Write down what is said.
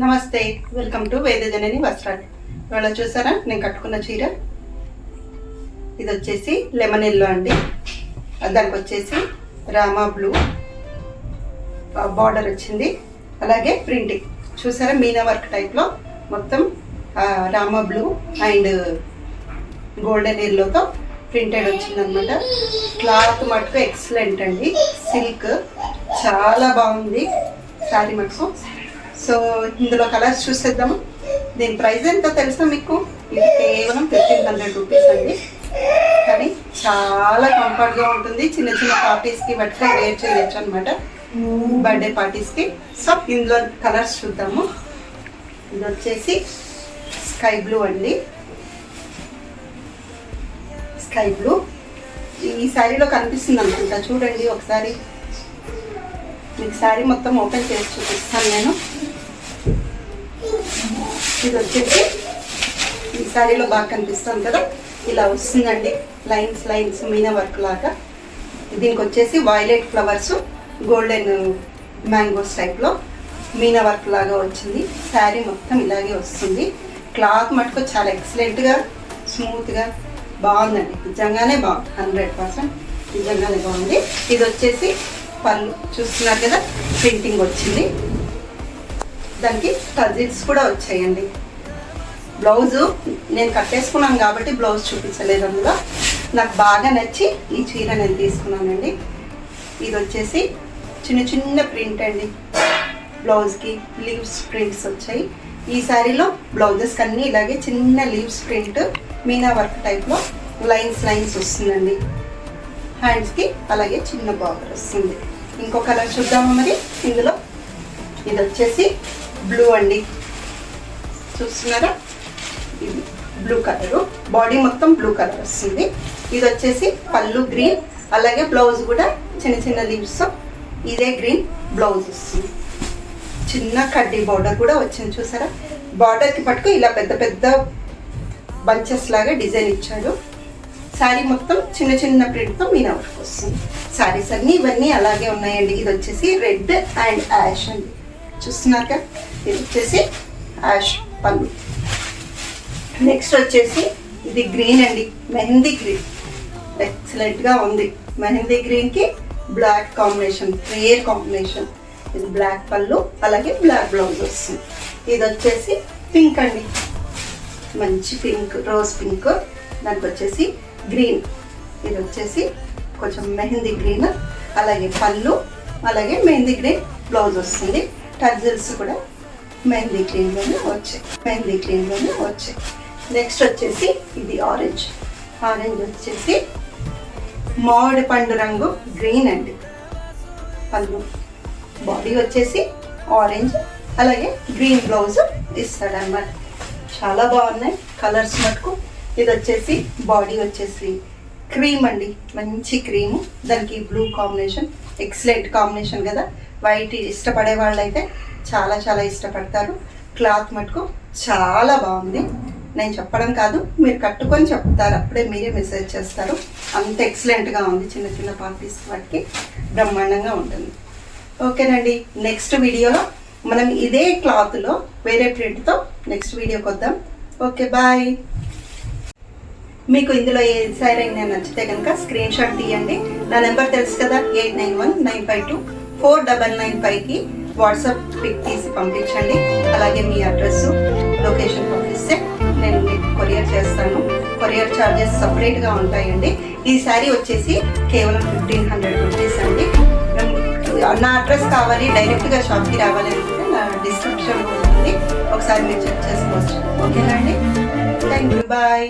నమస్తే, welcome to వేదజనని వస్త్రాలు. ఇవాళ చూసారా నేను కట్టుకున్న చీర. ఇది వచ్చేసి లెమన్ ఎల్లో అండి. దానికి వచ్చేసి రామా బ్లూ బార్డర్ వచ్చింది. అలాగే ప్రింటింగ్ చూసారా మీనా వర్క్ టైప్లో మొత్తం రామా బ్లూ అండ్ గోల్డెన్ ఎల్లోతో ప్రింటెడ్ వచ్చిందనమాట. క్లాత్ మటుకు ఎక్సలెంట్ అండి. సిల్క్ చాలా బాగుంది శారీ మటుకు. సో ఇందులో కలర్స్ చూసేద్దాము. దీని ప్రైస్ ఎంతో తెలుసా మీకు? ఇది కేవలం 1500 రూపీస్ అండి. కానీ చాలా కంఫర్ట్గా ఉంటుంది. చిన్న చిన్న పార్టీస్కి బట్టి వేర్ చేయొచ్చు అనమాట, బర్త్డే పార్టీస్కి. సో ఇందులో కలర్స్ చూద్దాము. ఇది వచ్చేసి స్కై బ్లూ అండి. స్కై బ్లూ ఈ శారీలో కనిపిస్తుంది అనుకుంటా, చూడండి ఒకసారి. మీకు శారీ మొత్తం ఓపెన్ చేసి చూపిస్తాను నేను. ఇది వచ్చేసి ఈ శారీలో బాగా కనిపిస్తుంది కదా, ఇలా వస్తుందండి. లైన్స్ లైన్స్ మీనా వర్క్ లాగా. దీనికి వచ్చేసి వైలెట్ ఫ్లవర్స్ గోల్డెన్ మ్యాంగోస్ టైప్లో మీనా వర్క్ లాగా వచ్చింది. శారీ మొత్తం ఇలాగే వస్తుంది. క్లాత్ మటుకు చాలా ఎక్సలెంట్గా స్మూత్గా బాగుందండి. నిజంగానే బాగుంది, 100% నిజంగానే బాగుంది. ఇది వచ్చేసి పళ్ళు చూస్తున్నారు కదా, ప్రింటింగ్ వచ్చింది. దానికి టజిల్స్ కూడా వచ్చాయండి. బ్లౌజు నేను కట్టేసుకున్నాను కాబట్టి బ్లౌజ్ చూపించలేదు అందులో. నాకు బాగా నచ్చి ఈ చీర నేను తీసుకున్నానండి. ఇది వచ్చేసి చిన్న చిన్న ప్రింట్ అండి. బ్లౌజ్కి లీవ్స్ ప్రింట్స్ వచ్చాయి. ఈ శారీలో బ్లౌజెస్కి అన్నీ ఇలాగే చిన్న లీవ్స్ ప్రింట్ మీనా వర్క్ టైప్లో లైన్స్ లైన్స్ వస్తుందండి. హ్యాండ్స్కి అలాగే చిన్న బార్డర్ వస్తుంది. ఇంకో కలర్ చూద్దాము మరి ఇందులో. ఇది వచ్చేసి బ్లూ అండి, చూస్తున్నారా? ఇది బ్లూ కలరు, బాడీ మొత్తం బ్లూ కలర్ వస్తుంది. ఇది వచ్చేసి పళ్ళు గ్రీన్, అలాగే బ్లౌజ్ కూడా చిన్న చిన్న లీవ్స్ ఇదే గ్రీన్ బ్లౌజ్ వస్తుంది. చిన్న కడ్డీ బార్డర్ కూడా వచ్చింది చూసారా. బార్డర్కి పట్టుకు ఇలా పెద్ద పెద్ద బంచెస్ లాగా డిజైన్ ఇచ్చాడు. శారీ మొత్తం చిన్న చిన్న ప్రింట్తో మీనా వర్క్ వస్తుంది. శారీస్ అన్నీ ఇవన్నీ అలాగే ఉన్నాయండి. ఇది వచ్చేసి రెడ్ అండ్ యాష్ అండి, చూస్తున్నారు కదా. ఇది వచ్చేసి యాష్ పళ్ళు. నెక్స్ట్ వచ్చేసి ఇది గ్రీన్ అండి, మెహందీ గ్రీన్. ఎక్సలెంట్గా ఉంది. మెహందీ గ్రీన్కి బ్లాక్ కాంబినేషన్, రేర్ కాంబినేషన్. ఇది బ్లాక్ పళ్ళు అలాగే బ్లాక్ బ్లౌజ్ వస్తుంది. ఇది వచ్చేసి పింక్ అండి, మంచి పింక్, రోజ్ పింక్. దానికి వచ్చేసి గ్రీన్. ఇది వచ్చేసి కొంచెం మెహందీ గ్రీన్, అలాగే పళ్ళు అలాగే మెహందీ గ్రీన్ బ్లౌజ్ వస్తుంది. టజిల్స్ కూడా మెహందీ గ్రీన్లోనే వచ్చాయి. నెక్స్ట్ వచ్చేసి ఇది ఆరెంజ్. ఆరెంజ్ వచ్చేసి మామిడి పండు రంగు గ్రీన్ అండి. పళ్ళు, బాడీ వచ్చేసి ఆరెంజ్ అలాగే గ్రీన్ బ్లౌజ్ ఇస్తాడన్నమాట. చాలా బాగున్నాయి కలర్స్ మటుకు. ఇది వచ్చేసి బాడీ వచ్చేసి క్రీమ్ అండి, మంచి క్రీము. దానికి బ్లూ కాంబినేషన్, ఎక్సలెంట్ కాంబినేషన్ కదా. వైట్ ఇష్టపడే వాళ్ళు అయితే చాలా చాలా ఇష్టపడతారు. క్లాత్ మటుకు చాలా బాగుంది. నేను చెప్పడం కాదు, మీరు కట్టుకొని చెప్తారు, అప్పుడే మీరే మెసేజ్ చేస్తారు. అంత ఎక్సలెంట్గా ఉంది. చిన్న చిన్న పార్టీస్ వాటికి బ్రహ్మాండంగా ఉంటుంది. ఓకేనండి, నెక్స్ట్ వీడియోలో మనం ఇదే క్లాత్లో వేరే ప్రింట్తో నెక్స్ట్ వీడియోకి వద్దాం. Okay, bye. మీకు ఇందులో ఏ శారీ అయినా నచ్చితే కనుక స్క్రీన్ షాట్ తీయండి. నా నెంబర్ తెలుసు కదా, 8919524995కి వాట్సాప్ పిక్ తీసి పంపించండి. అలాగే మీ అడ్రస్ లొకేషన్ పంపిస్తే నేను మీకు కొరియర్ చేస్తాను. కొరియర్ ఛార్జెస్ సపరేట్గా ఉంటాయండి. ఈ శారీ వచ్చేసి కేవలం 1500 రూపీస్ అండి. నా అడ్రస్ కావాలి, డైరెక్ట్గా షాప్కి రావాలి అనుకుంటే నా డిస్క్రిప్షన్లో ఉంటుంది, ఒకసారి మీరు చెక్ చేసుకోవచ్చు. ఓకేనా అండి? Thank you, bye.